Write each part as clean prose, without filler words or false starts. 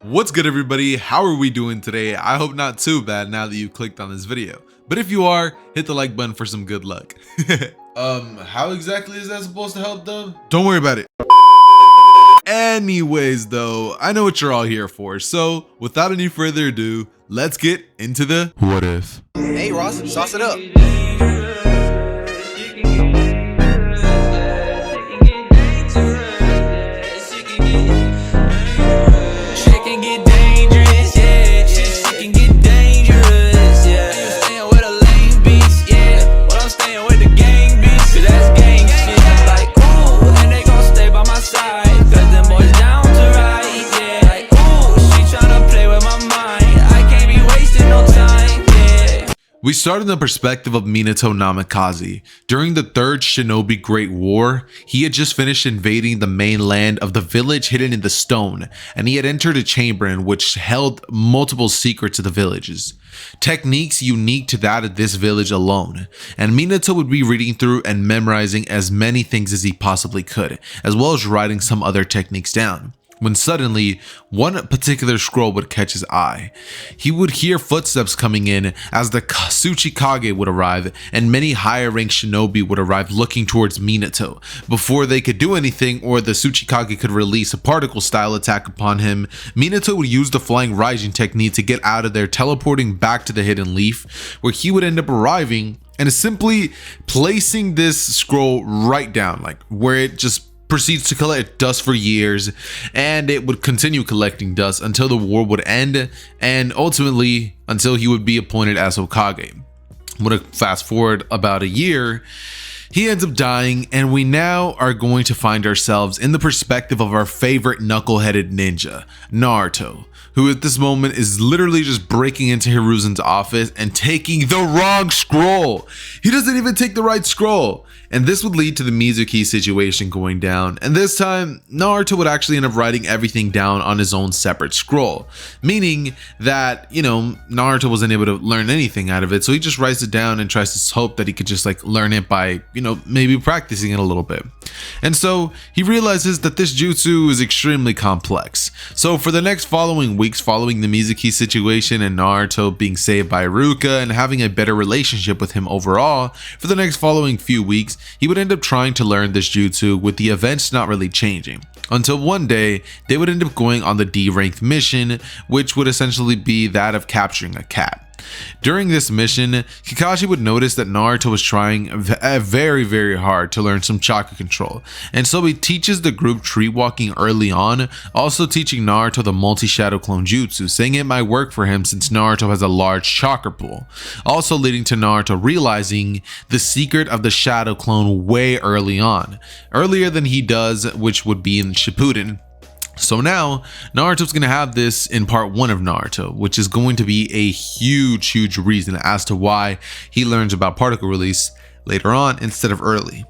What's good, everybody? How are we doing today? I hope not too bad now that you clicked on this video. But if you are, hit the like button for some good luck. How exactly is that supposed to help though? Don't worry about it. Anyways though, I know what you're all here for. So without any further ado, let's get into the what if. Hey Ross, sauce it up. We start in the perspective of Minato Namikaze. During the Third Shinobi Great War, he had just finished invading the mainland of the village hidden in the stone, and he had entered a chamber in which held multiple secrets of the villages. Techniques unique to that of this village alone, and Minato would be reading through and memorizing as many things as he possibly could, as well as writing some other techniques down. When suddenly, one particular scroll would catch his eye. He would hear footsteps coming in as the Tsuchikage would arrive, and many higher ranked shinobi would arrive looking towards Minato. Before they could do anything or the Tsuchikage could release a particle style attack upon him, Minato would use the flying rising technique to get out of there, teleporting back to the hidden leaf, where he would end up arriving and simply placing this scroll right down, like where it just proceeds to collect dust for years, and it would continue collecting dust until the war would end, and ultimately until he would be appointed as Hokage. When fast forward about a year, he ends up dying, and we now are going to find ourselves in the perspective of our favorite knuckleheaded ninja, Naruto, who at this moment is literally just breaking into Hiruzen's office and taking the wrong scroll. He doesn't even take the right scroll. And this would lead to the Mizuki situation going down. And this time, Naruto would actually end up writing everything down on his own separate scroll. Meaning that, Naruto wasn't able to learn anything out of it. So he just writes it down and tries to hope that he could just learn it by, maybe practicing it a little bit. And so he realizes that this jutsu is extremely complex. So for the next following weeks following the Mizuki situation and Naruto being saved by Iruka and having a better relationship with him overall, for the next following few weeks, he would end up trying to learn this jutsu, with the events not really changing. Until one day, they would end up going on the D-ranked mission, which would essentially be that of capturing a cat. During this mission, Kakashi would notice that Naruto was trying very hard to learn some chakra control, and so he teaches the group tree walking early on, also teaching Naruto the multi-shadow clone jutsu, saying it might work for him since Naruto has a large chakra pool, also leading to Naruto realizing the secret of the shadow clone way early on, earlier than he does, which would be in Shippuden. So now, Naruto's going to have this in part 1 of Naruto, which is going to be a huge reason as to why he learns about particle release later on instead of early.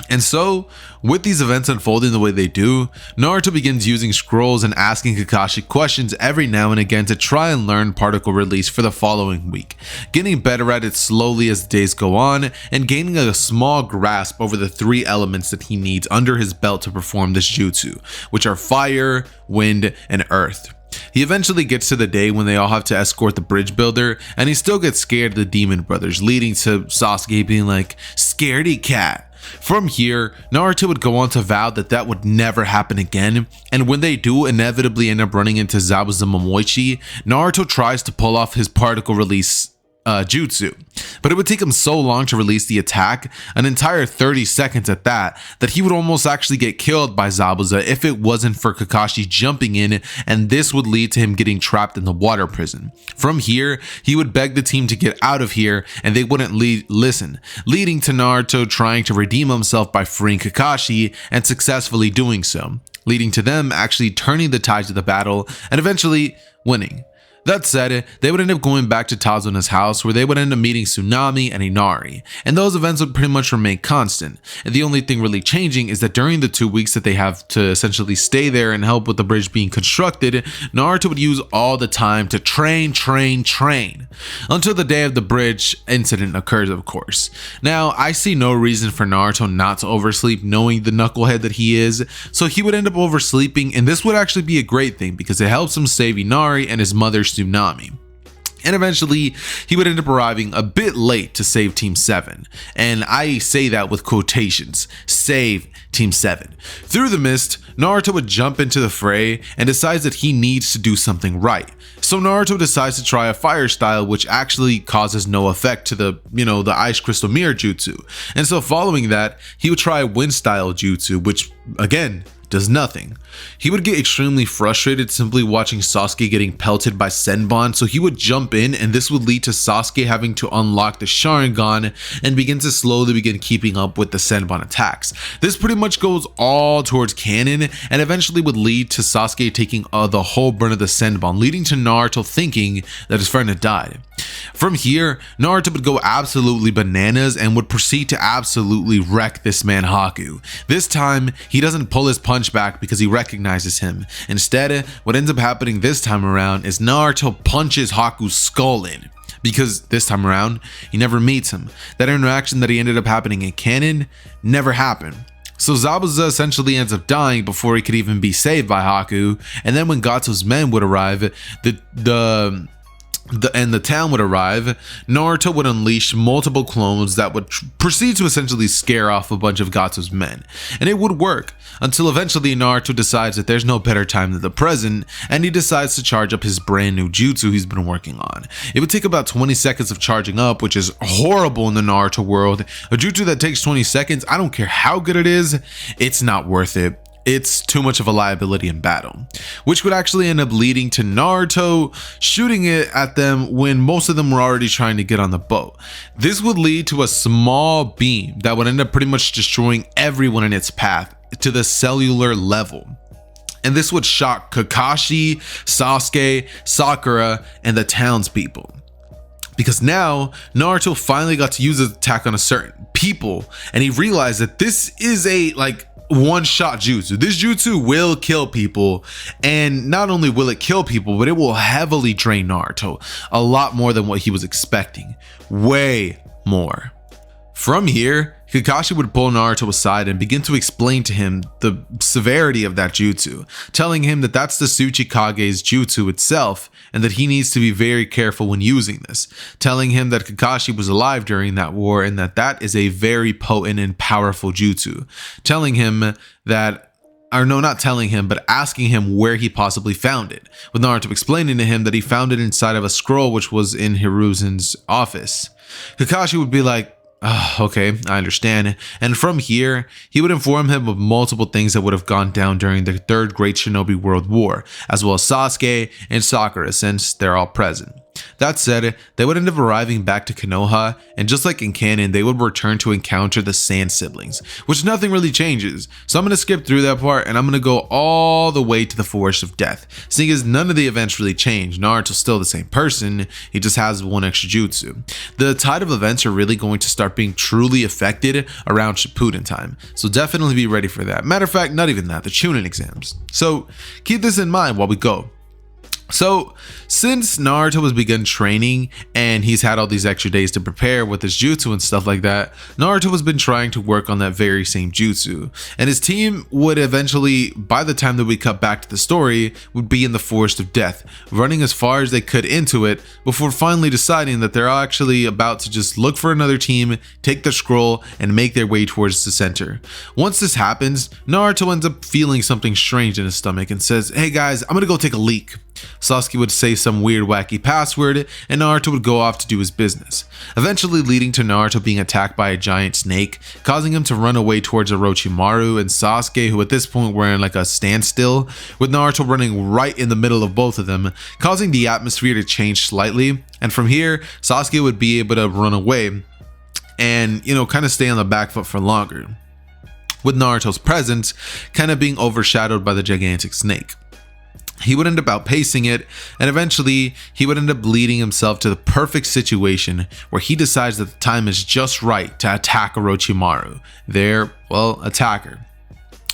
And so, with these events unfolding the way they do, Naruto begins using scrolls and asking Kakashi questions every now and again to try and learn particle release for the following week, getting better at it slowly as the days go on, and gaining a small grasp over the 3 elements that he needs under his belt to perform this jutsu, which are fire, wind, and earth. He eventually gets to the day when they all have to escort the bridge builder, and he still gets scared of the demon brothers, leading to Sasuke being like, "Scaredy cat." From here, Naruto would go on to vow that that would never happen again, and when they do inevitably end up running into Zabuza Momoichi, Naruto tries to pull off his particle release jutsu, but it would take him so long to release the attack, an entire 30 seconds at that he would almost actually get killed by Zabuza if it wasn't for Kakashi jumping in, and this would lead to him getting trapped in the water prison. From here, he would beg the team to get out of here, and they wouldn't listen, leading to Naruto trying to redeem himself by freeing Kakashi and successfully doing so, leading to them actually turning the tides of the battle and eventually winning. That said, they would end up going back to Tazuna's house where they would end up meeting Tsunade and Inari, and those events would pretty much remain constant. And the only thing really changing is that during the 2 weeks that they have to essentially stay there and help with the bridge being constructed, Naruto would use all the time to train until the day of the bridge incident occurs, of course. Now, I see no reason for Naruto not to oversleep, knowing the knucklehead that he is, so he would end up oversleeping, and this would actually be a great thing because it helps him save Inari and his mother Tsunade. And eventually, he would end up arriving a bit late to save Team 7. And I say that with quotations, save Team 7. Through the mist, Naruto would jump into the fray and decides that he needs to do something right. So Naruto decides to try a fire style which actually causes no effect to the ice crystal mirror jutsu. And so following that, he would try a wind style jutsu, which again, does nothing. He would get extremely frustrated simply watching Sasuke getting pelted by Senbon, so he would jump in, and this would lead to Sasuke having to unlock the Sharingan and begin to slowly begin keeping up with the Senbon attacks. This pretty much goes all towards canon and eventually would lead to Sasuke taking the whole burn of the Senbon, leading to Naruto thinking that his friend had died. From here, Naruto would go absolutely bananas and would proceed to absolutely wreck this man Haku. This time, he doesn't pull his punch back because he recognizes him. Instead, what ends up happening this time around is Naruto punches Haku's skull in. Because this time around, he never meets him. That interaction that he ended up happening in canon never happened. So Zabuza essentially ends up dying before he could even be saved by Haku, and then when Gatsu's men would arrive, the town would arrive, Naruto would unleash multiple clones that would proceed to essentially scare off a bunch of Gatsu's men. And it would work, until eventually Naruto decides that there's no better time than the present, and he decides to charge up his brand new jutsu he's been working on. It would take about 20 seconds of charging up, which is horrible in the Naruto world. A jutsu that takes 20 seconds, I don't care how good it is, it's not worth it. It's too much of a liability in battle, which would actually end up leading to Naruto shooting it at them when most of them were already trying to get on the boat. This would lead to a small beam that would end up pretty much destroying everyone in its path to the cellular level. And this would shock Kakashi, Sasuke, Sakura, and the townspeople. Because now, Naruto finally got to use his attack on a certain people, and he realized that this is a one-shot jutsu. This jutsu will kill people, and not only will it kill people, but it will heavily drain Naruto, a lot more than what he was expecting, way more. From here, Kakashi would pull Naruto aside and begin to explain to him the severity of that jutsu, telling him that that's the Tsuchikage's jutsu itself and that he needs to be very careful when using this, telling him that Kakashi was alive during that war and that that is a very potent and powerful jutsu, telling him that, or no, not telling him, but asking him where he possibly found it, with Naruto explaining to him that he found it inside of a scroll which was in Hiruzen's office. Kakashi would be like, okay, I understand. And from here, he would inform him of multiple things that would have gone down during the Third Great Shinobi World War, as well as Sasuke and Sakura, since they're all present. That said, they would end up arriving back to Konoha, and just like in canon, they would return to encounter the Sand siblings, which nothing really changes. So I'm going to skip through that part, and I'm going to go all the way to the Forest of Death, seeing as none of the events really change. Naruto's still the same person, he just has one extra jutsu. The tide of events are really going to start being truly affected around Shippuden time, so definitely be ready for that. Matter of fact, not even that, the Chunin exams. So keep this in mind while we go. So since Naruto has begun training and he's had all these extra days to prepare with his jutsu and stuff like that, Naruto has been trying to work on that very same jutsu, and his team would eventually, by the time that we cut back to the story, would be in the Forest of Death, running as far as they could into it before finally deciding that they're actually about to just look for another team, take the scroll, and make their way towards the center. Once this happens, Naruto ends up feeling something strange in his stomach and says, "Hey guys, I'm gonna go take a leak." Sasuke would say some weird wacky password, and Naruto would go off to do his business, eventually leading to Naruto being attacked by a giant snake, causing him to run away towards Orochimaru and Sasuke, who at this point were in like a standstill, with Naruto running right in the middle of both of them, causing the atmosphere to change slightly. And from here, Sasuke would be able to run away and, kind of stay on the back foot for longer, with Naruto's presence kind of being overshadowed by the gigantic snake. he would end up outpacing it, and eventually he would end up leading himself to the perfect situation where he decides that the time is just right to attack Orochimaru, their, well, attacker.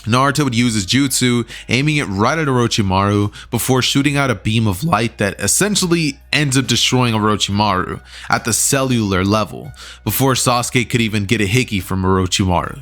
Naruto would use his jutsu, aiming it right at Orochimaru before shooting out a beam of light that essentially ends up destroying Orochimaru at the cellular level, before Sasuke could even get a hiki from Orochimaru.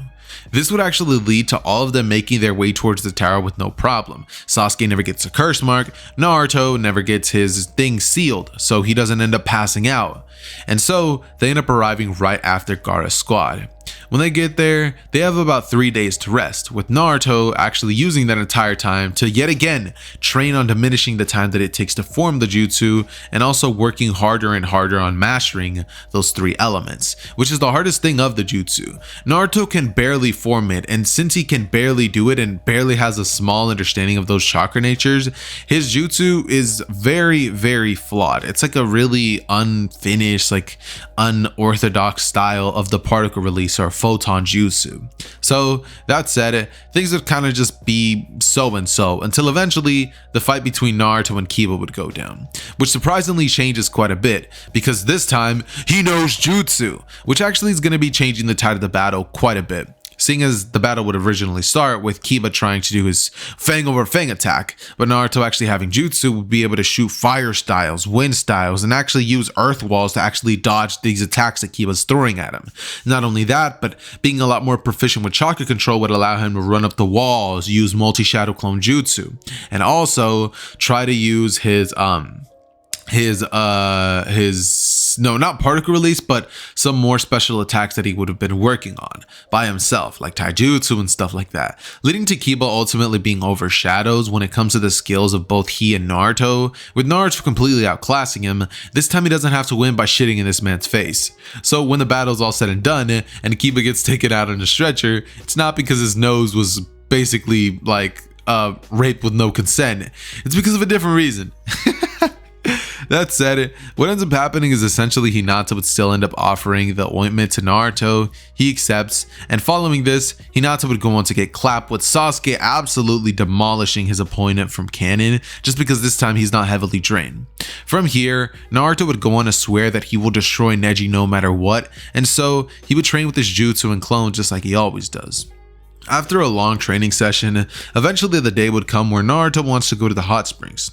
This would actually lead to all of them making their way towards the tower with no problem. Sasuke never gets a curse mark, Naruto never gets his thing sealed, so he doesn't end up passing out. And so they end up arriving right after Gaara's squad. When they get there, they have about 3 days to rest, with Naruto actually using that entire time to yet again train on diminishing the time that it takes to form the jutsu, and also working harder and harder on mastering those 3 elements, which is the hardest thing of the jutsu. Naruto can barely form it, and since he can barely do it and barely has a small understanding of those chakra natures, his jutsu is very, very flawed. It's like a really unfinished, like unorthodox style of the particle release or photon jutsu. So that said, things would kind of just be so and so until eventually the fight between Naruto and Kiba would go down, which surprisingly changes quite a bit because this time he knows jutsu, which actually is going to be changing the tide of the battle quite a bit, seeing as the battle would originally start with Kiba trying to do his fang over fang attack, but Naruto actually having jutsu would be able to shoot fire styles, wind styles, and actually use earth walls to actually dodge these attacks that Kiba's throwing at him. Not only that, but being a lot more proficient with chakra control would allow him to run up the walls, use multi-shadow clone jutsu, and also try to use his no, not particle release, but some more special attacks that he would have been working on by himself, like taijutsu and stuff like that, leading to Kiba ultimately being overshadowed when it comes to the skills of both he and Naruto, with Naruto completely outclassing him. This time he doesn't have to win by shitting in this man's face. So when the battle's all said and done and Kiba gets taken out on a stretcher, it's not because his nose was basically like raped with no consent. It's because of a different reason. That said, what ends up happening is essentially Hinata would still end up offering the ointment to Naruto. He accepts, and following this, Hinata would go on to get clapped, with Sasuke absolutely demolishing his opponent from canon, just because this time he's not heavily drained. From here, Naruto would go on to swear that he will destroy Neji no matter what, and so he would train with his jutsu and clone just like he always does. After a long training session, eventually the day would come where Naruto wants to go to the hot springs.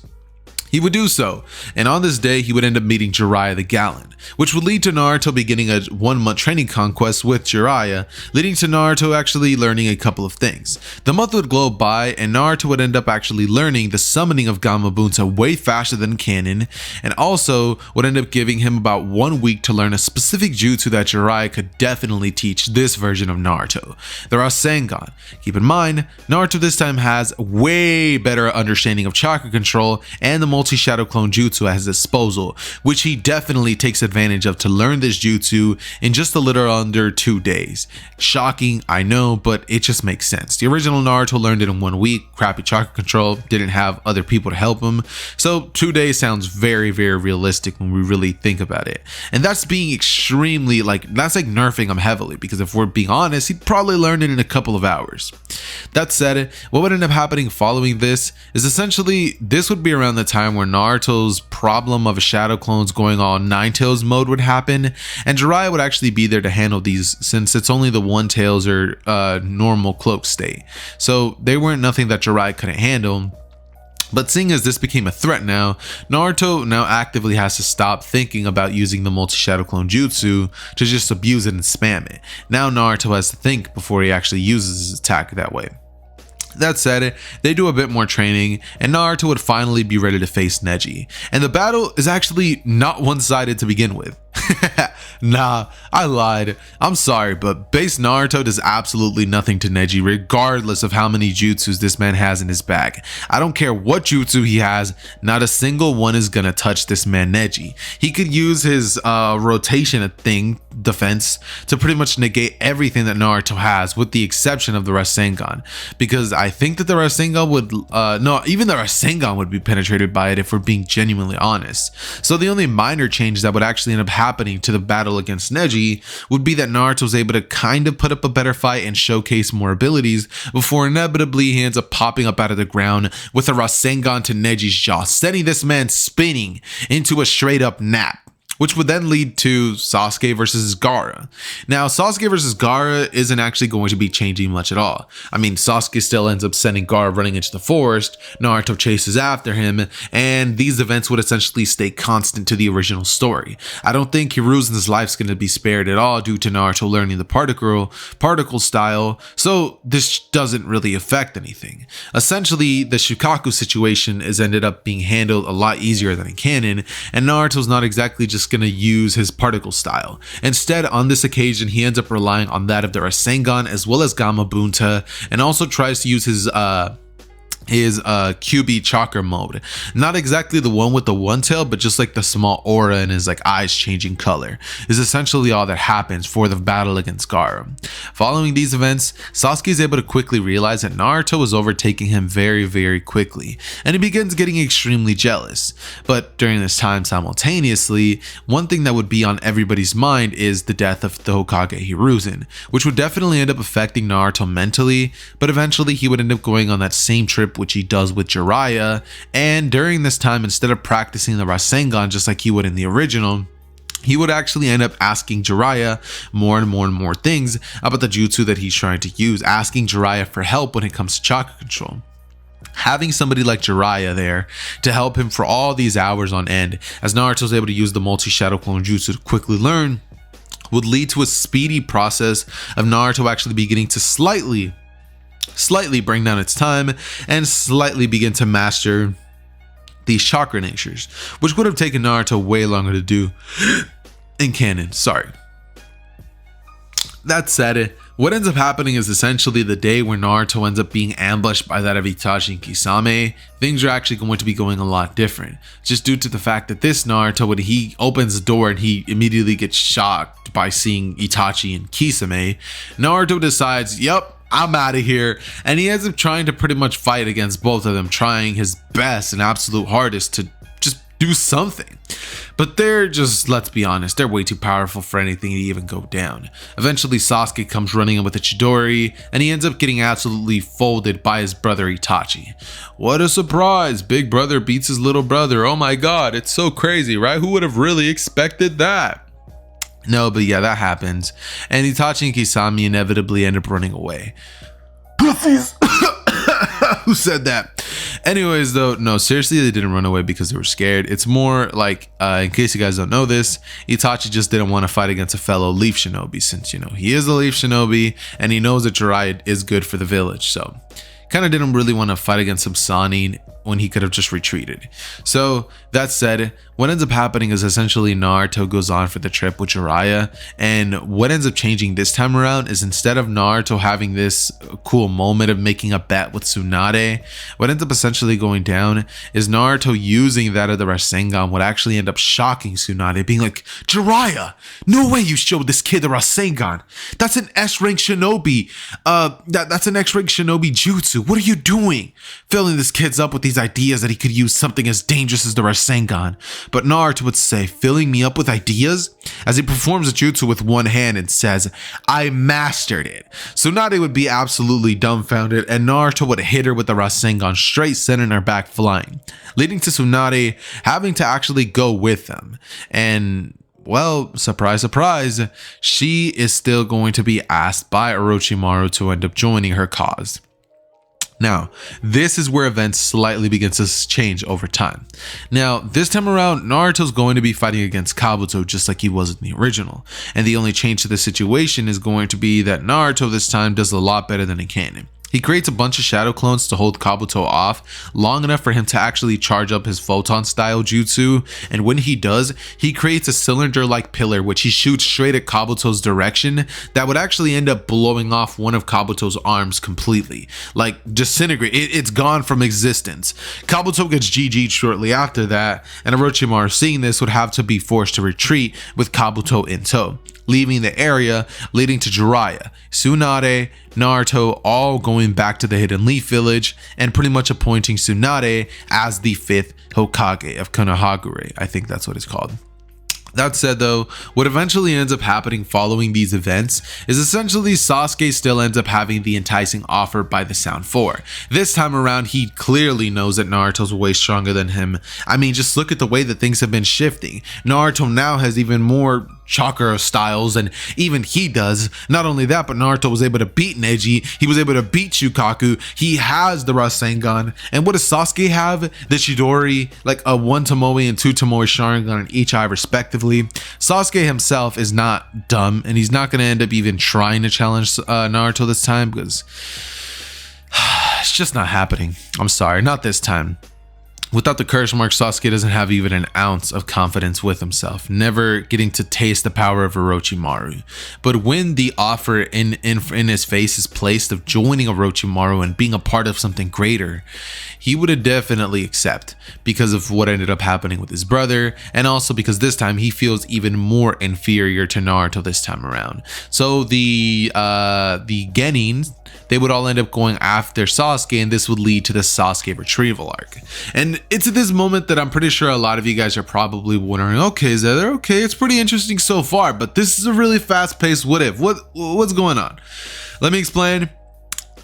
He would do so, and on this day he would end up meeting Jiraiya the Gallant, which would lead to Naruto beginning a 1-month training conquest with Jiraiya, leading to Naruto actually learning a couple of things. The month would go by and Naruto would end up actually learning the summoning of Gamabunta way faster than canon, and also would end up giving him about 1 week to learn a specific jutsu that Jiraiya could definitely teach this version of Naruto, the Rasengan. Keep in mind, Naruto this time has way better understanding of chakra control and the multi-shadow clone jutsu at his disposal, which he definitely takes advantage of to learn this jutsu in just a little under 2 days. Shocking, I know, but it just makes sense. The original Naruto learned it in 1 week, crappy chakra control, didn't have other people to help him, so 2 days sounds very, very realistic when we really think about it. And that's being extremely, that's like nerfing him heavily, because if we're being honest, he'd probably learn it in a couple of hours. That said, what would end up happening following this is essentially this would be around the time where Naruto's problem of shadow clones going on 9-tails mode would happen, and Jiraiya would actually be there to handle these, since it's only the 1-tails or normal cloak state, so they weren't nothing that Jiraiya couldn't handle. But seeing as this became a threat now, Naruto now actively has to stop thinking about using the multi-shadow clone jutsu to just abuse it and spam it. Now Naruto has to think before he actually uses his attack that way. That said, they do a bit more training and Naruto would finally be ready to face Neji. And the battle is actually not one-sided to begin with. Nah, I lied. I'm sorry, but base Naruto does absolutely nothing to Neji regardless of how many jutsus this man has in his bag. I don't care what jutsu he has, not a single one is gonna touch this man Neji. He could use his rotation defense to pretty much negate everything that Naruto has, with the exception of the Rasengan, because I think that the Rasengan would even the Rasengan would be penetrated by it if we're being genuinely honest. So the only minor change that would actually end up happening happening to the battle against Neji would be that Naruto was able to kind of put up a better fight and showcase more abilities before inevitably he ends up popping up out of the ground with a Rasengan to Neji's jaw, sending this man spinning into a straight up nap, which would then lead to Sasuke versus Gaara. Now, Sasuke versus Gaara isn't actually going to be changing much at all. I mean, Sasuke still ends up sending Gaara running into the forest, Naruto chases after him, and these events would essentially stay constant to the original story. I don't think Hiruzen's life's going to be spared at all due to Naruto learning the particle style, so this doesn't really affect anything. Essentially, the Shukaku situation is ended up being handled a lot easier than in canon, and Naruto's not exactly just going to use his particle style. Instead, on this occasion, he ends up relying on that of the Rasengan as well as Gamabunta, and also tries to use his QB chakra mode. Not exactly the one with the one tail, but just like the small aura and his like eyes changing color is essentially all that happens for the battle against Gaara. Following these events, Sasuke is able to quickly realize that Naruto is overtaking him very quickly, and he begins getting extremely jealous. But during this time, simultaneously, one thing that would be on everybody's mind is the death of the Hokage Hiruzen, which would definitely end up affecting Naruto mentally, but eventually he would end up going on that same trip which he does with Jiraiya, and during this time, instead of practicing the Rasengan just like he would in the original, he would actually end up asking Jiraiya more and more things about the jutsu that he's trying to use, asking Jiraiya for help when it comes to chakra control. Having somebody like Jiraiya there to help him for all these hours on end, as Naruto was able to use the multi-shadow clone jutsu to quickly learn, would lead to a speedy process of Naruto actually beginning to slightly bring down its time and slightly begin to master these chakra natures, which would have taken Naruto way longer to do in canon. Sorry. That said, what ends up happening is essentially the day where Naruto ends up being ambushed by that of Itachi and Kisame, things are actually going to be going a lot different, just due to the fact that this Naruto, when he opens the door and he immediately gets shocked by seeing Itachi and Kisame, Naruto decides, yep, I'm out of here, and he ends up trying to pretty much fight against both of them, trying his best and absolute hardest to just do something. But they're just, let's be honest, they're way too powerful for anything to even go down. Eventually Sasuke comes running in with a Chidori, and he ends up getting absolutely folded by his brother Itachi. What a surprise! Big brother beats his little brother. Oh my god, it's so crazy, right? Who would have really expected that? No, but yeah, that happens, and Itachi and Kisame inevitably end up running away. Pussies! Who said that? Anyways, though, no, seriously, they didn't run away because they were scared. It's more like, in case you guys don't know this, Itachi just didn't want to fight against a fellow Leaf Shinobi, since, you know, he is a Leaf Shinobi, and he knows that Jiraiya is good for the village, so kind of didn't really want to fight against some Sanin when he could have just retreated. So that said, what ends up happening is essentially Naruto goes on for the trip with Jiraiya, and what ends up changing this time around is instead of Naruto having this cool moment of making a bet with Tsunade, what ends up essentially going down is Naruto using that of the Rasengan would actually end up shocking Tsunade, being like, Jiraiya, no way you showed this kid the Rasengan. That's an S-rank shinobi. That's an X-rank shinobi jutsu. What are you doing? Filling this kid's up with these ideas that he could use something as dangerous as the Rasengan. But Naruto would say, filling me up with ideas? As he performs a jutsu with one hand and says, I mastered it. Tsunade would be absolutely dumbfounded, and Naruto would hit her with the Rasengan straight, sending her back flying, leading to Tsunade having to actually go with them. And well, surprise, surprise, she is still going to be asked by Orochimaru to end up joining her cause. Now, this is where events slightly begin to change over time. Now, this time around, Naruto's going to be fighting against Kabuto just like he was in the original. And the only change to the situation is going to be that Naruto this time does a lot better than in canon. He creates a bunch of shadow clones to hold Kabuto off long enough for him to actually charge up his photon style jutsu, and when he does, he creates a cylinder-like pillar which he shoots straight at Kabuto's direction that would actually end up blowing off one of Kabuto's arms completely, like disintegrate. It's gone from existence. Kabuto gets GG'd shortly after that, and Orochimaru, seeing this, would have to be forced to retreat with Kabuto in tow, leaving the area, leading to Jiraiya, Tsunade, Naruto all going back to the Hidden Leaf Village and pretty much appointing Tsunade as the 5th Hokage of Konohagure. I think that's what it's called. That said though, what eventually ends up happening following these events is essentially Sasuke still ends up having the enticing offer by the Sound 4. This time around, he clearly knows that Naruto's way stronger than him. I mean, just look at the way that things have been shifting. Naruto now has even more chakra styles and even he does. Not only that, but Naruto was able to beat Neji, he was able to beat Shukaku, he has the Rasengan, and what does Sasuke have? The Chidori, like a 1 Tomoe and 2 Tomoe Sharingan in each eye respectively. Sasuke himself is not dumb and he's not going to end up even trying to challenge Naruto this time because it's just not happening. I'm sorry, not this time. Without the curse mark, Sasuke doesn't have even an ounce of confidence with himself, never getting to taste the power of Orochimaru. But when the offer in his face is placed of joining Orochimaru and being a part of something greater, he would have definitely accept because of what ended up happening with his brother, and also because this time he feels even more inferior to Naruto this time around. So the Genins, they would all end up going after Sasuke, and this would lead to the Sasuke retrieval arc. And it's at this moment that I'm pretty sure a lot of you guys are probably wondering, okay, Zether, okay, it's pretty interesting so far, but this is a really fast-paced what if. What's going on? Let me explain.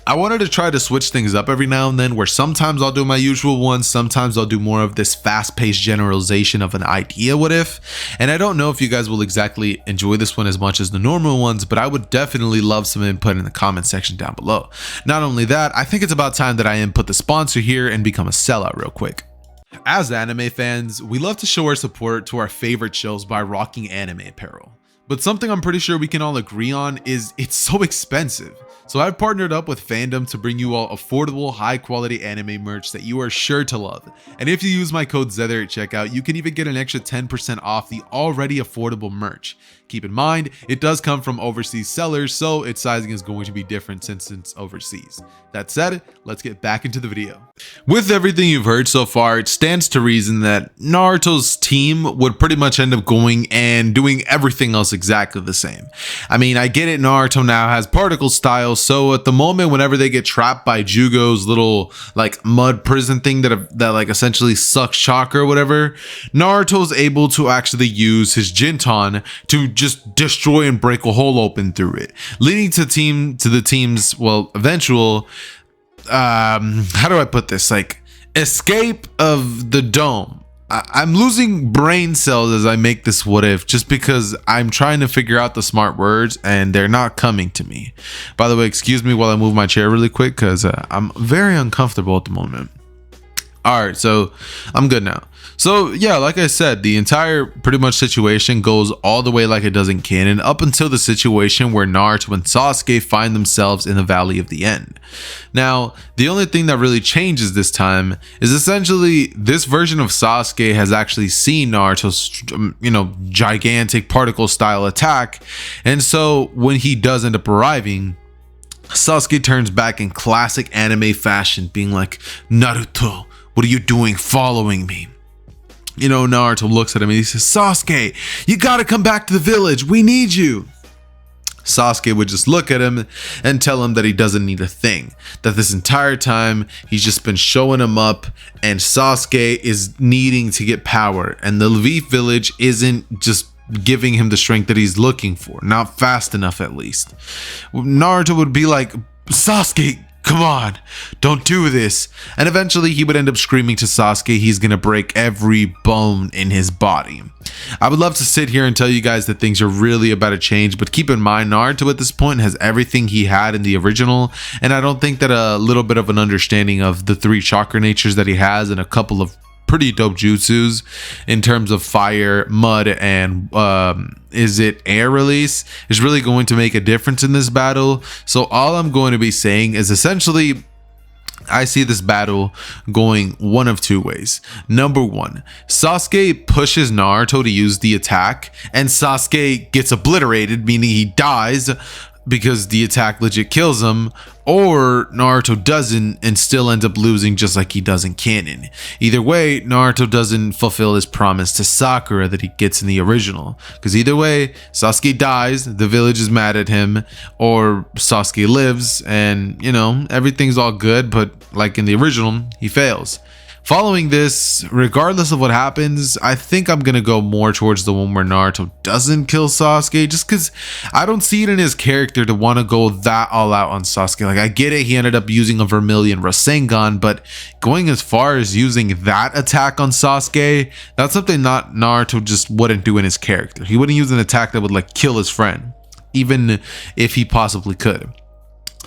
I wanted to try to switch things up every now and then, where sometimes I'll do my usual ones, sometimes I'll do more of this fast-paced generalization of an idea what if, and I don't know if you guys will exactly enjoy this one as much as the normal ones, but I would definitely love some input in the comment section down below. Not only that, I think it's about time that I input the sponsor here and become a sellout real quick. As anime fans, we love to show our support to our favorite shows by rocking anime apparel. But something I'm pretty sure we can all agree on is it's so expensive. So I've partnered up with Fandom to bring you all affordable, high quality anime merch that you are sure to love. And if you use my code ZETHER at checkout, you can even get an extra 10% off the already affordable merch. Keep in mind, it does come from overseas sellers, so its sizing is going to be different since it's overseas. That said, let's get back into the video. With everything you've heard so far, it stands to reason that Naruto's team would pretty much end up going and doing everything else exactly the same. I mean, I get it, Naruto now has particle style, so at the moment whenever they get trapped by Jugo's little like mud prison thing that like essentially sucks chakra or whatever, Naruto's able to actually use his Jinton to just destroy and break a hole open through it, leading to the team's well eventual how do I put this, like escape of the dome. I'm losing brain cells as I make this what if, just because I'm trying to figure out the smart words and they're not coming to me. By the way, excuse me while I move my chair really quick because I'm very uncomfortable at the moment. All right, so I'm good now. So yeah, like I said, the entire pretty much situation goes all the way like it does in canon up until the situation where Naruto and Sasuke find themselves in the Valley of the End. Now, the only thing that really changes this time is essentially this version of Sasuke has actually seen Naruto's, gigantic particle style attack. And so when he does end up arriving, Sasuke turns back in classic anime fashion, being like, "Naruto, what are you doing following me?" Naruto looks at him and he says, "Sasuke, you gotta come back to the village. We need you." Sasuke would just look at him and tell him that he doesn't need a thing, that this entire time he's just been showing him up, and Sasuke is needing to get power, and the Lviv village isn't just giving him the strength that he's looking for, not fast enough at least. Naruto would be like, "Sasuke, come on, don't do this." And eventually he would end up screaming to Sasuke he's gonna break every bone in his body. I would love to sit here and tell you guys that things are really about to change, but keep in mind, Naruto at this point has everything he had in the original, and I don't think that a little bit of an understanding of the 3 chakra natures that he has and a couple of pretty dope jutsus in terms of fire, mud, and is it air release is really going to make a difference in this battle. So all I'm going to be saying is essentially I see this battle going one of 2 ways. Number 1, Sasuke pushes Naruto to use the attack and Sasuke gets obliterated, meaning he dies because the attack legit kills him, or Naruto doesn't and still ends up losing just like he does in canon. Either way, Naruto doesn't fulfill his promise to Sakura that he gets in the original, because either way, Sasuke dies, the village is mad at him, or Sasuke lives and everything's all good, but like in the original, he fails. Following this, regardless of what happens, I think I'm gonna go more towards the one where Naruto doesn't kill Sasuke, just because I don't see it in his character to want to go that all out on Sasuke. Like, I get it, he ended up using a Vermilion Rasengan, but going as far as using that attack on Sasuke, that's something not Naruto just wouldn't do in his character. He wouldn't use an attack that would like kill his friend, even if he possibly could.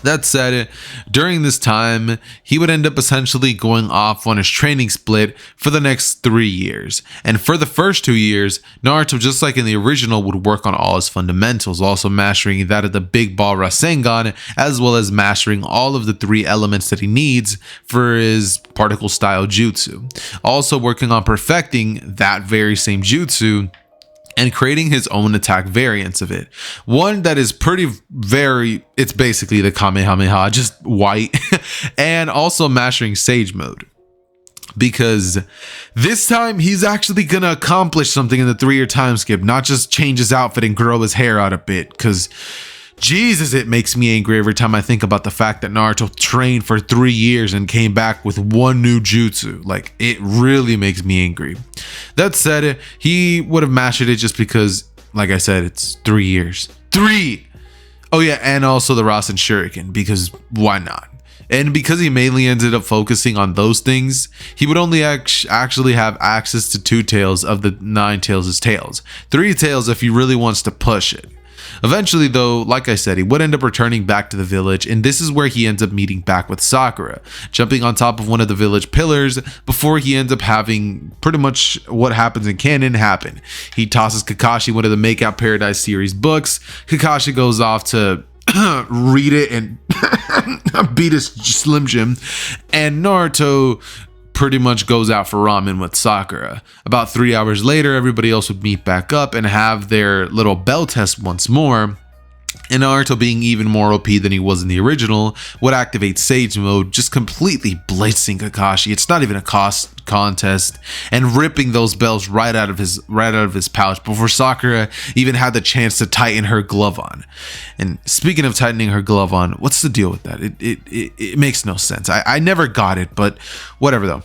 That said, during this time, he would end up essentially going off on his training split for the next 3 years. And for the first 2 years, Naruto, just like in the original, would work on all his fundamentals, also mastering that of the Big Ball Rasengan, as well as mastering all of the 3 elements that he needs for his particle style jutsu. Also working on perfecting that very same jutsu and creating his own attack variants of it. One that is it's basically the Kamehameha, just white, and also mastering Sage Mode. Because this time he's actually gonna accomplish something in the 3-year time skip, not just change his outfit and grow his hair out a bit, because Jesus, it makes me angry every time I think about the fact that Naruto trained for 3 years and came back with one new jutsu. Like, it really makes me angry. That said, he would have mastered it just because, like I said, it's 3 years. 3! Oh yeah, and also the Rasen Shuriken, because why not? And because he mainly ended up focusing on those things, he would only actually have access to 2 tails of the 9 tails' tails. 3 tails if he really wants to push it. Eventually though, like I said, he would end up returning back to the village, and this is where he ends up meeting back with Sakura, jumping on top of one of the village pillars before he ends up having pretty much what happens in canon happen. He tosses Kakashi one of the Makeout Paradise series books. Kakashi goes off to read it and beat his Slim Jim, and Naruto pretty much goes out for ramen with Sakura. About 3 hours later, everybody else would meet back up and have their little bell test once more. And Naruto, being even more OP than he was in the original, would activate Sage Mode, just completely blitzing Kakashi. It's not even a contest, and ripping those bells right out of his pouch before Sakura even had the chance to tighten her glove on. And speaking of tightening her glove on, what's the deal with that? It makes no sense. I never got it, but whatever though.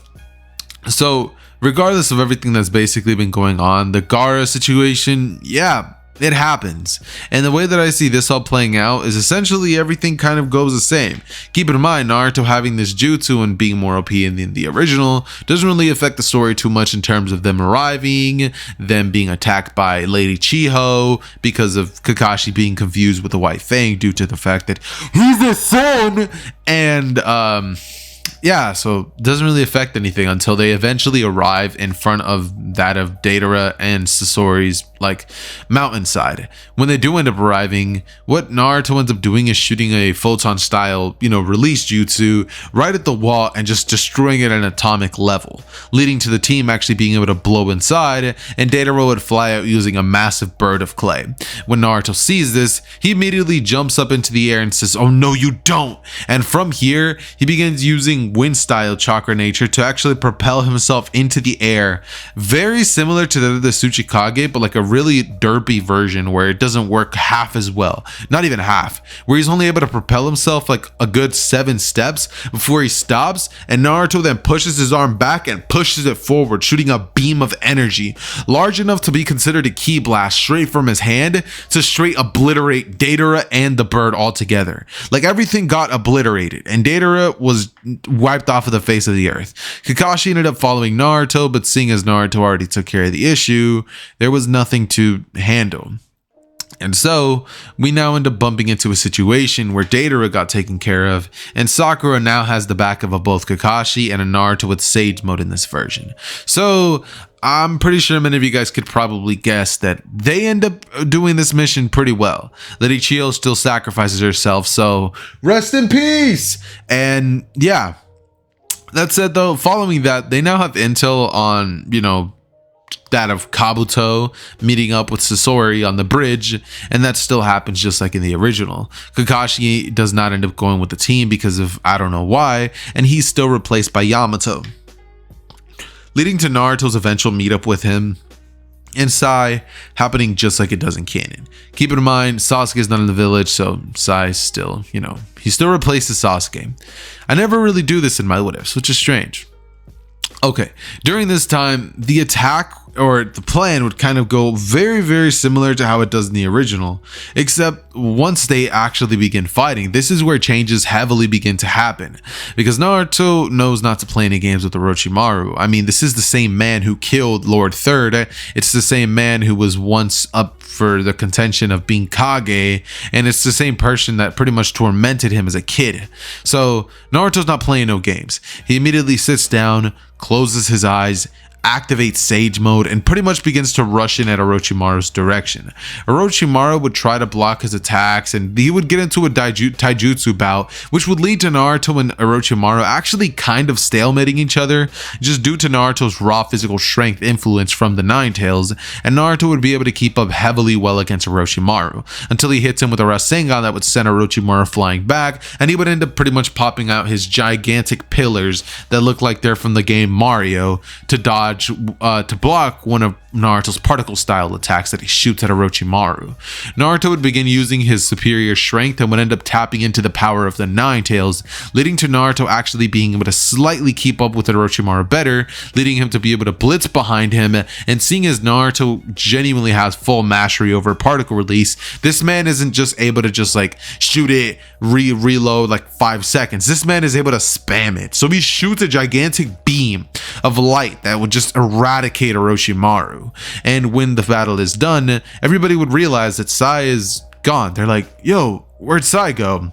So regardless of everything that's basically been going on, the Gaara situation, yeah, it happens. And the way that I see this all playing out is essentially everything kind of goes the same. Keep in mind, Naruto having this jutsu and being more OP in the original doesn't really affect the story too much in terms of them arriving, them being attacked by Lady Chiho because of Kakashi being confused with the White Fang due to the fact that he's the son, and yeah, so it doesn't really affect anything until they eventually arrive in front of that of Deidara and Sasori's like mountainside. When they do end up arriving, what Naruto ends up doing is shooting a photon style, release jutsu right at the wall and just destroying it at an atomic level, leading to the team actually being able to blow inside, and Deidara would fly out using a massive bird of clay. When Naruto sees this, he immediately jumps up into the air and says, "Oh no, you don't!" And from here, he begins using wind style chakra nature to actually propel himself into the air, very similar to the Tsuchikage, but like a really derpy version where it doesn't work half as well, not even half, where he's only able to propel himself like a good 7 steps before he stops, and Naruto then pushes his arm back and pushes it forward, shooting a beam of energy large enough to be considered a ki blast straight from his hand to straight obliterate Deidara and the bird altogether. Like, everything got obliterated and Deidara was wiped off of the face of the earth. Kakashi ended up following Naruto, but seeing as Naruto already took care of the issue, there was nothing to handle. And so we now end up bumping into a situation where Deidara got taken care of, and Sakura now has the backup of both Kakashi and a Naruto with Sage Mode in this version. So I'm pretty sure many of you guys could probably guess that they end up doing this mission pretty well. Lady Chiho still sacrifices herself, so rest in peace! And yeah, that said though, following that, they now have intel on, that of Kabuto meeting up with Sasori on the bridge, and that still happens just like in the original. Kakashi does not end up going with the team because of I don't know why, and he's still replaced by Yamato, leading to Naruto's eventual meetup with him and Sai happening just like it does in canon. Keep in mind, Sasuke is not in the village, so Sai still, he still replaces Sasuke. I never really do this in my what ifs, which is strange. Okay, during this time, the attack or the plan would kind of go very, very similar to how it does in the original, except once they actually begin fighting, this is where changes heavily begin to happen, because Naruto knows not to play any games with Orochimaru. I mean, this is the same man who killed Lord Third. It's the same man who was once up for the contention of being Kage, and it's the same person that pretty much tormented him as a kid. So Naruto's not playing no games. He immediately sits down, closes his eyes, activates Sage Mode, and pretty much begins to rush in at Orochimaru's direction. Orochimaru would try to block his attacks, and he would get into a taijutsu bout, which would lead to Naruto and Orochimaru actually kind of stalemating each other, just due to Naruto's raw physical strength influence from the Nine Tails, and Naruto would be able to keep up heavily well against Orochimaru, until he hits him with a Rasengan that would send Orochimaru flying back, and he would end up pretty much popping out his gigantic pillars that look like they're from the game Mario to dodge to block one of Naruto's particle style attacks that he shoots at Orochimaru. Naruto would begin using his superior strength and would end up tapping into the power of the Nine Tails, leading to Naruto actually being able to slightly keep up with Orochimaru better, leading him to be able to blitz behind him. And seeing as Naruto genuinely has full mastery over particle release, this man isn't just able to just like shoot it, reload like 5 seconds. This man is able to spam it. So he shoots a gigantic beam of light that would just eradicate Orochimaru. And when the battle is done, everybody would realize that Sai is gone. They're like, yo, where'd Sai go?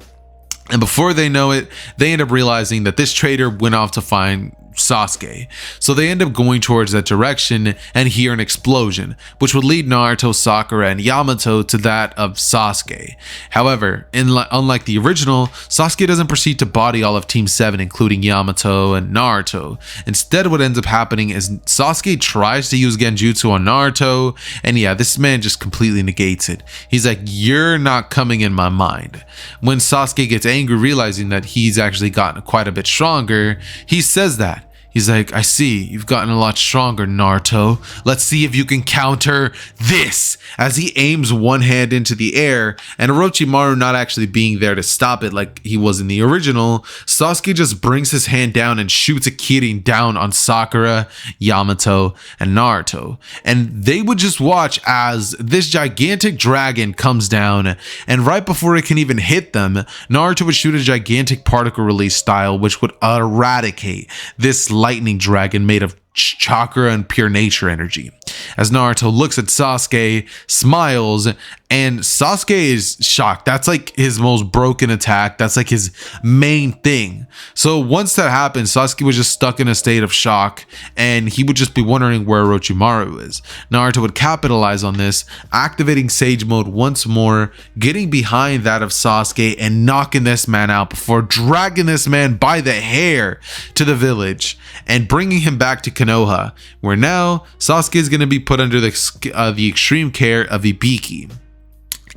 And before they know it, they end up realizing that this traitor went off to find Sasuke. So they end up going towards that direction and hear an explosion, which would lead Naruto, Sakura, and Yamato to that of Sasuke. However, unlike the original, Sasuke doesn't proceed to body all of Team 7, including Yamato and Naruto. Instead, what ends up happening is Sasuke tries to use Genjutsu on Naruto, and yeah, this man just completely negates it. He's like, you're not coming in my mind. When Sasuke gets angry, realizing that he's actually gotten quite a bit stronger, he says that. He's like, I see, you've gotten a lot stronger, Naruto. Let's see if you can counter this. As he aims one hand into the air, and Orochimaru not actually being there to stop it like he was in the original, Sasuke just brings his hand down and shoots a Kirin down on Sakura, Yamato, and Naruto. And they would just watch as this gigantic dragon comes down, and right before it can even hit them, Naruto would shoot a gigantic particle release style, which would eradicate this lightning dragon made of chakra and pure nature energy. As Naruto looks at Sasuke, smiles, and Sasuke is shocked. That's like his most broken attack. That's like his main thing. So once that happened, Sasuke was just stuck in a state of shock, and he would just be wondering where Orochimaru is. Naruto would capitalize on this, activating Sage Mode once more, getting behind that of Sasuke and knocking this man out before dragging this man by the hair to the village and bringing him back to Konoha, where now Sasuke is going to be put under the extreme care of Ibiki.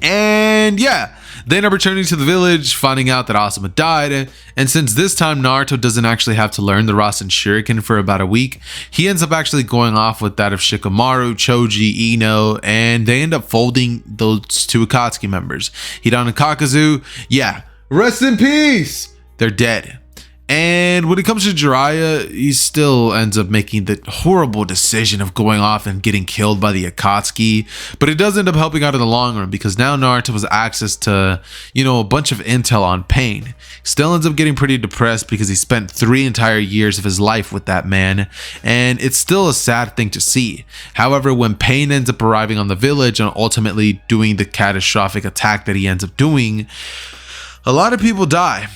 And yeah, they end up returning to the village, finding out that Asuma died, and since this time Naruto doesn't actually have to learn the Rasen Shuriken for about a week, he ends up actually going off with that of Shikamaru, Choji, Ino, and they end up folding those two Akatsuki members. Hidan and Kakazu, yeah, rest in peace! They're dead. And when it comes to Jiraiya, he still ends up making the horrible decision of going off and getting killed by the Akatsuki, but it does end up helping out in the long run because now Naruto has access to, a bunch of intel on Pain. Still ends up getting pretty depressed because he spent 3 entire years of his life with that man, and it's still a sad thing to see. However, when Pain ends up arriving on the village and ultimately doing the catastrophic attack that he ends up doing, a lot of people die.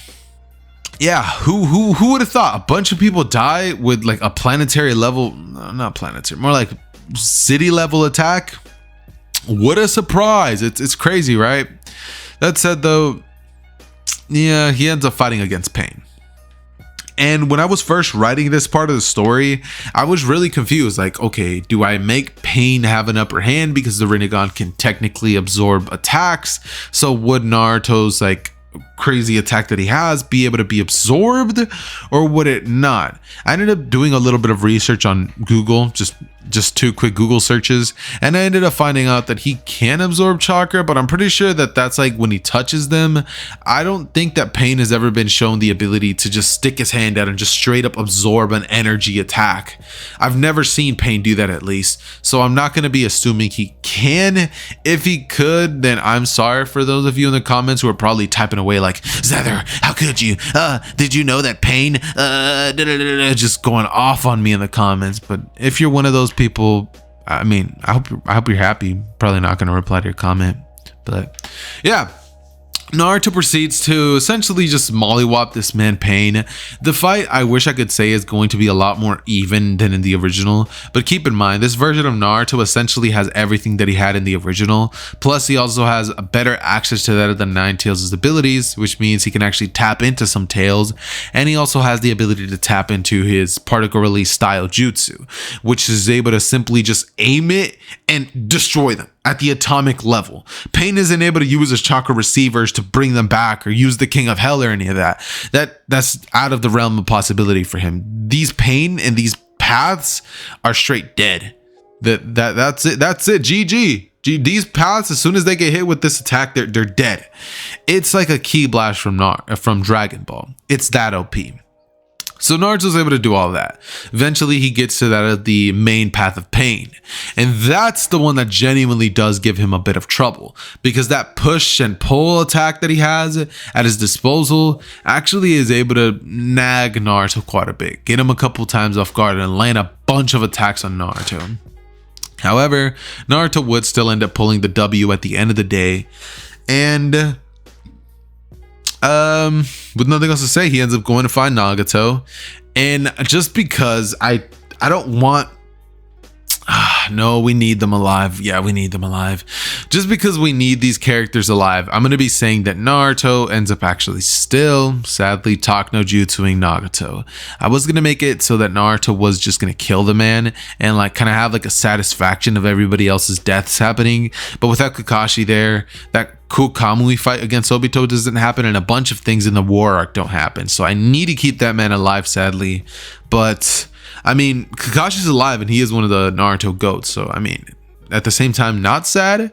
Yeah, who would have thought a bunch of people die with like a planetary level, not planetary, more like city level attack? What a surprise. It's crazy, right? That said though, yeah, he ends up fighting against Pain. And when I was first writing this part of the story, I was really confused. Like, okay, do I make Pain have an upper hand because the Rinnegan can technically absorb attacks? So would Naruto's like crazy attack that he has be able to be absorbed, or would it not? I ended up doing a little bit of research on Google, just 2 quick Google searches, and I ended up finding out that he can absorb chakra, but I'm pretty sure that that's like when he touches them. I don't think that Pain has ever been shown the ability to just stick his hand out and just straight up absorb an energy attack. I've never seen Pain do that, at least, so I'm not going to be assuming he can. If he could, then I'm sorry for those of you in the comments who are probably typing away like, Zether, how could you? Did you know that Pain? Just going off on me in the comments. But if you're one of those people, I mean, I hope you're happy. Probably not going to reply to your comment, but yeah. Naruto proceeds to essentially just mollywop this man Pain. The fight, I wish I could say, is going to be a lot more even than in the original, but keep in mind, this version of Naruto essentially has everything that he had in the original, plus he also has a better access to that of the Nine Tails' abilities, which means he can actually tap into some tails, and he also has the ability to tap into his particle release style jutsu, which is able to simply just aim it and destroy them at the atomic level. Pain isn't able to use his chakra receivers to bring them back or use the King of Hell or any of that. That's out of the realm of possibility for him. These Pain and these paths are straight dead. That's it. That's it. GG. These paths, as soon as they get hit with this attack, they're dead. It's like a ki blast from Dragon Ball. It's that OP. So Naruto's able to do all that. Eventually he gets to that of the main path of Pain, and that's the one that genuinely does give him a bit of trouble, because that push and pull attack that he has at his disposal actually is able to nag Naruto quite a bit, get him a couple times off guard, and land a bunch of attacks on Naruto. However, Naruto would still end up pulling the W at the end of the day, and with nothing else to say, he ends up going to find Nagato. And just because I don't want, no, we need them alive. Yeah, we need them alive. Just because we need these characters alive, I'm going to be saying that Naruto ends up actually still, sadly, talk no jutsuing Nagato. I was going to make it so that Naruto was just going to kill the man and like kind of have like a satisfaction of everybody else's deaths happening. But without Kakashi there, that cool Kamui fight against Obito doesn't happen, and a bunch of things in the war arc don't happen. So I need to keep that man alive, sadly. But I mean, Kakashi's alive and he is one of the Naruto goats. So I mean, at the same time, not sad.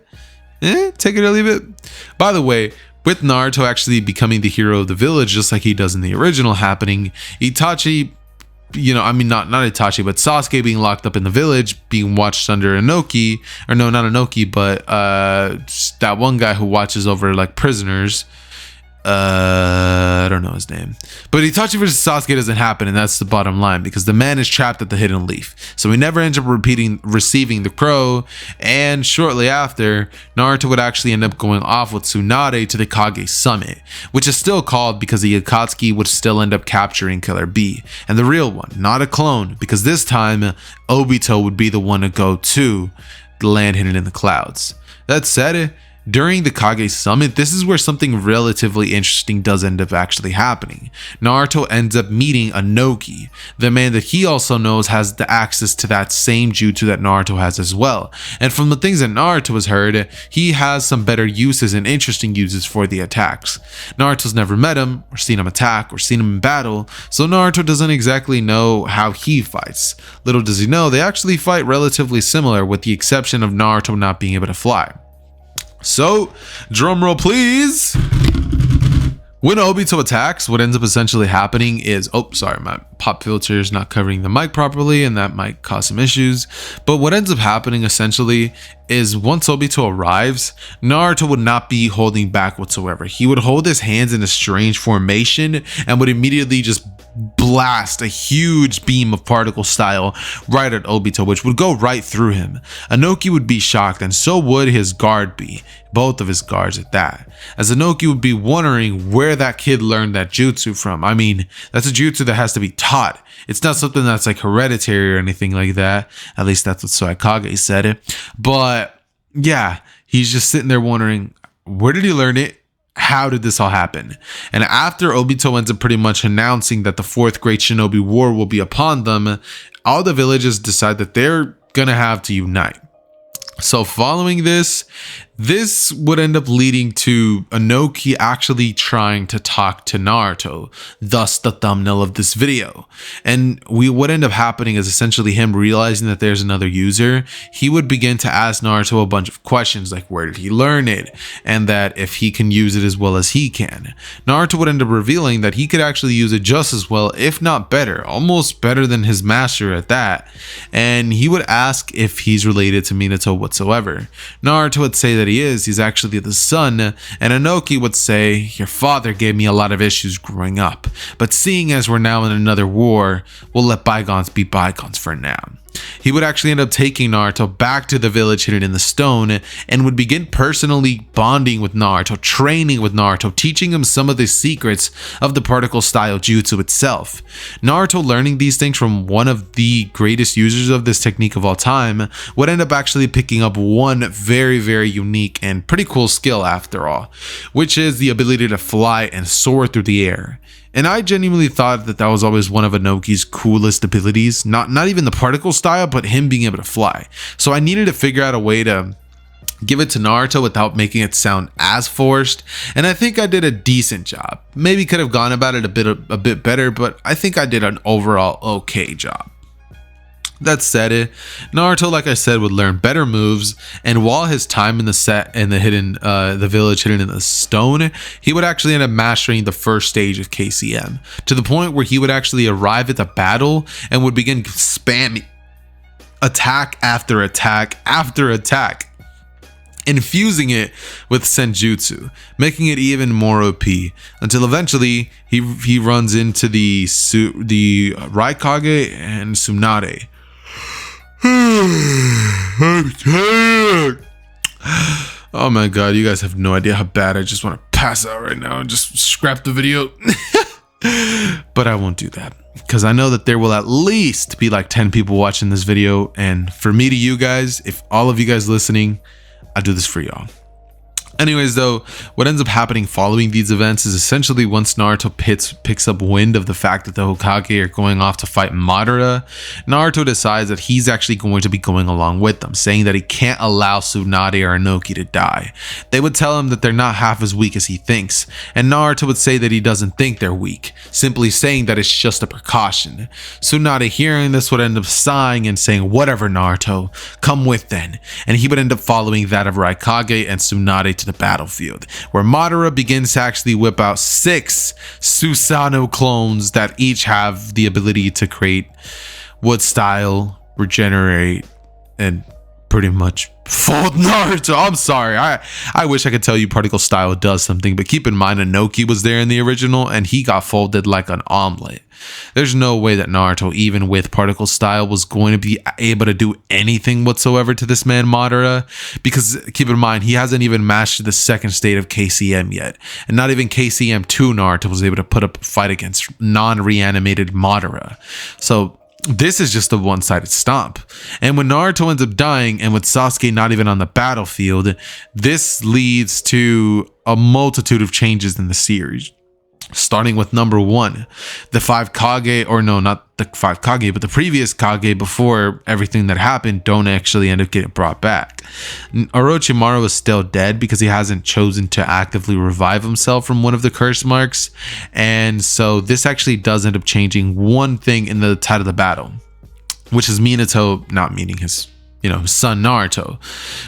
Take it or leave it. By the way, with Naruto actually becoming the hero of the village, just like he does in the original happening, Itachi, you know, I mean, not Itachi, but Sasuke being locked up in the village, being watched under Onoki, or no, not Onoki, but that one guy who watches over like prisoners. I don't know his name, but Itachi versus Sasuke doesn't happen, and that's the bottom line, because the man is trapped at the Hidden Leaf, so he never ends up receiving the crow. And shortly after, Naruto would actually end up going off with Tsunade to the Kage Summit, which is still called because the Akatsuki would still end up capturing Killer B, and the real one, not a clone, because this time Obito would be the one to go to the land hidden in the clouds. That said, during the Kage Summit, this is where something relatively interesting does end up actually happening. Naruto ends up meeting Onoki, the man that he also knows has the access to that same jutsu that Naruto has as well. And from the things that Naruto has heard, he has some better uses and interesting uses for the attacks. Naruto's never met him, or seen him attack, or seen him in battle, so Naruto doesn't exactly know how he fights. Little does he know, they actually fight relatively similar, with the exception of Naruto not being able to fly. So, drumroll please. When Obito attacks, what ends up essentially happening is, oh, sorry, my pop filter is not covering the mic properly, and that might cause some issues. But what ends up happening essentially is once Obito arrives, Naruto would not be holding back whatsoever. He would hold his hands in a strange formation and would immediately just blast a huge beam of particle style right at Obito, which would go right through him. Onoki would be shocked, and so would his guard be, both of his guards at that, as Onoki would be wondering where that kid learned that jutsu from. I mean, that's a jutsu that has to be taught. It's not something that's like hereditary or anything like that. At least that's what Soikage said it. But yeah, he's just sitting there wondering, where did he learn it? How did this all happen? And after Obito ends up pretty much announcing that the fourth great shinobi war will be upon them, all the villages decide that they're gonna have to unite. So following this would end up leading to Onoki actually trying to talk to Naruto, thus the thumbnail of this video. And what end up happening is essentially him realizing that there's another user. He would begin to ask Naruto a bunch of questions like where did he learn it, and that if he can use it as well as he can. Naruto would end up revealing that he could actually use it just as well, if not better, almost better than his master at that. And he would ask if he's related to Minato whatsoever. Naruto would say that he's actually the son, and Onoki would say, your father gave me a lot of issues growing up, but seeing as we're now in another war, we'll let bygones be bygones for now. He would actually end up taking Naruto back to the village hidden in the stone and would begin personally bonding with Naruto, training with Naruto, teaching him some of the secrets of the particle style jutsu itself. Naruto, learning these things from one of the greatest users of this technique of all time, would end up actually picking up one very, very unique and pretty cool skill after all, which is the ability to fly and soar through the air. And I genuinely thought that was always one of Onoki's coolest abilities, not even the particle style, but him being able to fly. So I needed to figure out a way to give it to Naruto without making it sound as forced, and I think I did a decent job. Maybe could have gone about it a bit better, but I think I did an overall okay job. That said, Naruto, like I said, would learn better moves, and while his time in the village hidden in the stone, he would actually end up mastering the first stage of KCM to the point where he would actually arrive at the battle and would begin spamming attack after attack after attack, infusing it with senjutsu, making it even more OP, until eventually he runs into the Raikage and Tsunade. Oh my god, you guys have no idea how bad I just want to pass out right now and just scrap the video. But I won't do that, because I know that there will at least be like 10 people watching this video, and for me to you guys, if all of you guys listening, I do this for y'all. Anyways, though, what ends up happening following these events is essentially once Naruto picks up wind of the fact that the Hokage are going off to fight Madara, Naruto decides that he's actually going to be going along with them, saying that he can't allow Tsunade or Onoki to die. They would tell him that they're not half as weak as he thinks, and Naruto would say that he doesn't think they're weak, simply saying that it's just a precaution. Tsunade, hearing this, would end up sighing and saying, whatever Naruto, come with then, and he would end up following that of Raikage and Tsunade to the battlefield, where Madara begins to actually whip out 6 Susanoo clones that each have the ability to create wood style, regenerate, and pretty much fold Naruto. I'm sorry, I wish I could tell you particle style does something, but keep in mind Onoki was there in the original and he got folded like an omelet. There's no way that Naruto, even with particle style, was going to be able to do anything whatsoever to this man Madara, because keep in mind he hasn't even mastered the second state of KCM yet, and not even KCM 2 Naruto was able to put up a fight against non-reanimated Madara. So this is just a one-sided stomp. And when Naruto ends up dying, and with Sasuke not even on the battlefield, this leads to a multitude of changes in the series. Starting with number 1, the 5 Kage, or no, not the 5 Kage, but the previous Kage before everything that happened don't actually end up getting brought back. Orochimaru is still dead because he hasn't chosen to actively revive himself from one of the curse marks, and so this actually does end up changing one thing in the tide of the battle, which is Minato not meeting his son Naruto,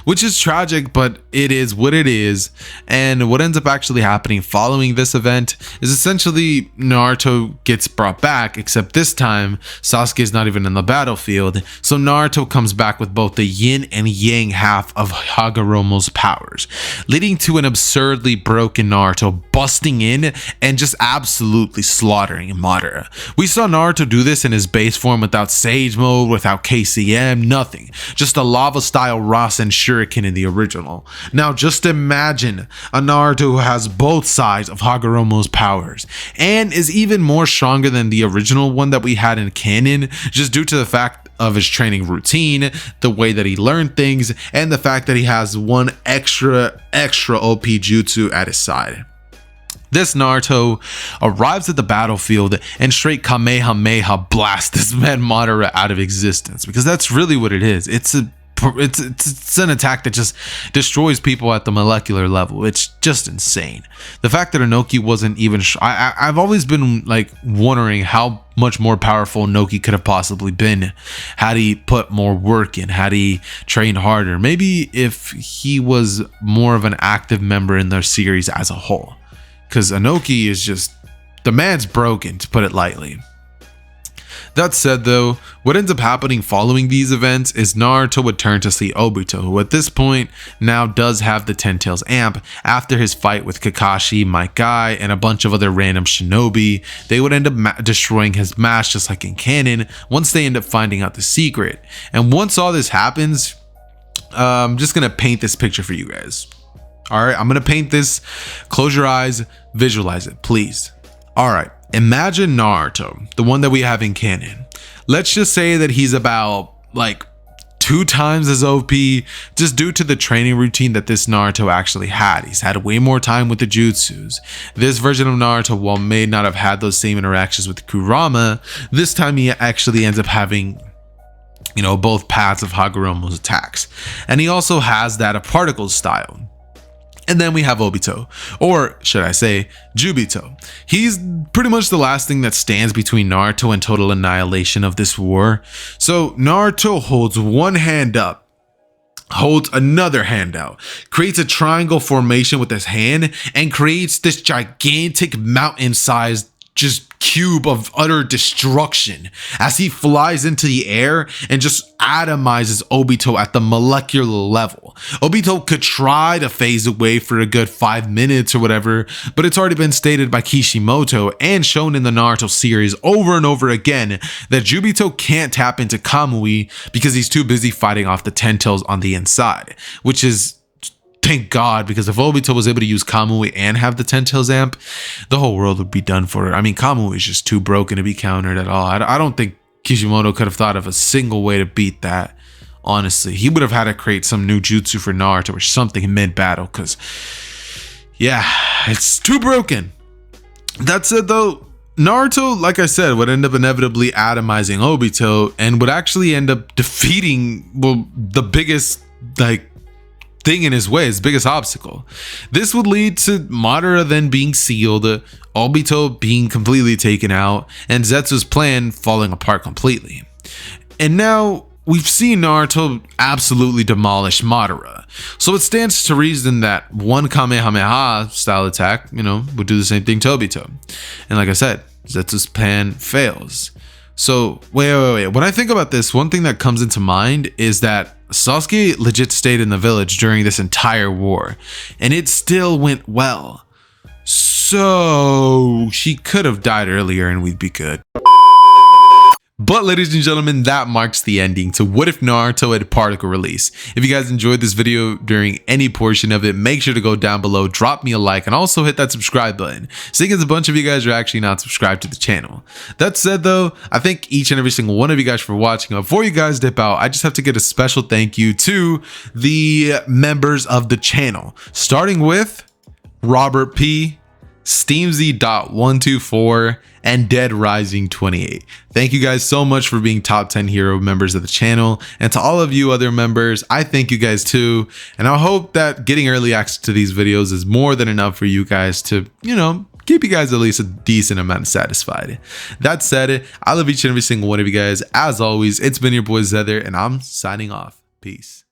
which is tragic, but it is what it is. And what ends up actually happening following this event is essentially Naruto gets brought back, except this time Sasuke is not even in the battlefield, so Naruto comes back with both the yin and yang half of Hagoromo's powers, leading to an absurdly broken Naruto busting in and just absolutely slaughtering Madara. We saw Naruto do this in his base form without Sage Mode, without KCM, nothing. Just a lava style Rasen Shuriken in the original. Now just imagine a Naruto who has both sides of Hagoromo's powers and is even more stronger than the original one that we had in canon, just due to the fact of his training routine, the way that he learned things, and the fact that he has one extra OP jutsu at his side. This Naruto arrives at the battlefield and straight Kamehameha blasts this man Madara out of existence, because that's really what it is. It's a it's an attack that just destroys people at the molecular level. It's just insane. The fact that Onoki wasn't even I've always been like wondering how much more powerful Onoki could have possibly been had he put more work in, had he trained harder, maybe if he was more of an active member in their series as a whole, because Onoki is just, the man's broken, to put it lightly. That said though, what ends up happening following these events is Naruto would turn to see Obito, who at this point now does have the Ten Tails amp. After his fight with Kakashi, my guy, and a bunch of other random shinobi, they would end up destroying his mask just like in canon once they end up finding out the secret. And once all this happens, I'm just gonna paint this picture for you guys. Alright, I'm gonna paint this. Close your eyes, visualize it, please. Alright. Imagine Naruto, the one that we have in canon. Let's just say that he's about like 2 times as OP, just due to the training routine that this Naruto actually had. He's had way more time with the jutsus. This version of Naruto, while may not have had those same interactions with Kurama, this time he actually ends up having, you know, both paths of Hagoromo's attacks. And he also has that of particle style. And then we have Obito, or should I say Jubito. He's pretty much the last thing that stands between Naruto and total annihilation of this war. So Naruto holds one hand up, holds another hand out, creates a triangle formation with his hand, and creates this gigantic mountain-sized just cube of utter destruction as he flies into the air and just atomizes Obito at the molecular level. Obito could try to phase away for a good 5 minutes or whatever, but it's already been stated by Kishimoto and shown in the Naruto series over and over again that Jubito can't tap into Kamui because he's too busy fighting off the Ten Tails on the inside, which is, thank God, because if Obito was able to use Kamui and have the Ten Tails amp, the whole world would be done for it. I mean, Kamui is just too broken to be countered at all. I don't think Kishimoto could have thought of a single way to beat that. Honestly, he would have had to create some new jutsu for Naruto or something mid-battle, because, yeah, it's too broken. That said, though, Naruto, like I said, would end up inevitably atomizing Obito and would actually end up defeating, well, the biggest, like, thing in his way, his biggest obstacle. This would lead to Madara then being sealed, Obito being completely taken out, and Zetsu's plan falling apart completely. And now we've seen Naruto absolutely demolish Madara, so it stands to reason that one Kamehameha style attack, you know, would do the same thing to Obito. And like I said, Zetsu's plan fails. So wait. When I think about this, one thing that comes into mind is that Sasuke legit stayed in the village during this entire war, and it still went well. So she could have died earlier and we'd be good. But ladies and gentlemen, that marks the ending to What If Naruto had Particle Release. If you guys enjoyed this video during any portion of it, make sure to go down below, drop me a like, and also hit that subscribe button, seeing as a bunch of you guys are actually not subscribed to the channel. That said though, I thank each and every single one of you guys for watching. Before you guys dip out, I just have to get a special thank you to the members of the channel, starting with Robert P, Steamzy.124, and Dead Rising 28. Thank you guys so much for being top 10 hero members of the channel, and to all of you other members, I thank you guys too, and I hope that getting early access to these videos is more than enough for you guys to, you know, keep you guys at least a decent amount satisfied. That said, I love each and every single one of you guys. As always, it's been your boy Zether, and I'm signing off. Peace.